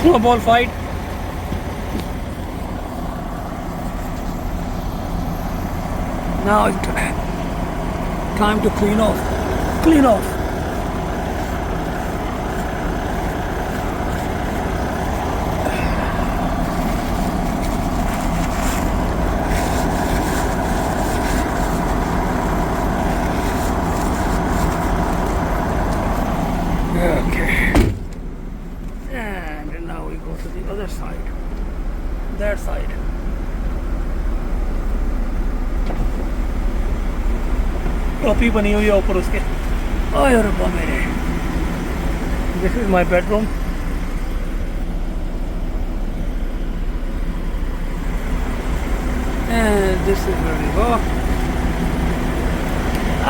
snowball fight. Now it's time to clean off. Clean off. Okay. And now we go to the other side. That side. टोपी बनी हुई है ऊपर उसके। ओए रब्बा मेरे। This is my bedroom. And this is where we go.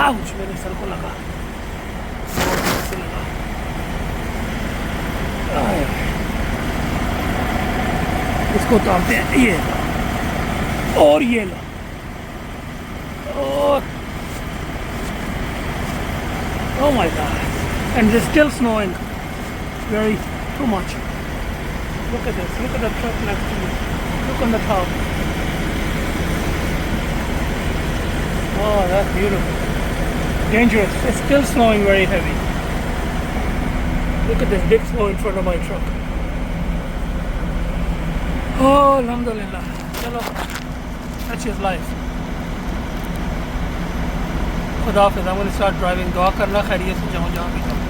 Ouch! मेरे सर को लगा। से लगा। इसको उतारते हैं ये और ये लो। Oh my god, and it's still snowing very too much. Look at this, look at the truck next to me, look on the top. Oh, that's beautiful. Dangerous, it's still snowing very heavy. Look at this big snow in front of my truck. Oh, alhamdulillah, chalo, such is life. खुदा हाफिज़। I'm going to start driving. दुआ करना खैरियत से जाऊँ जहाँ भी जाऊँ।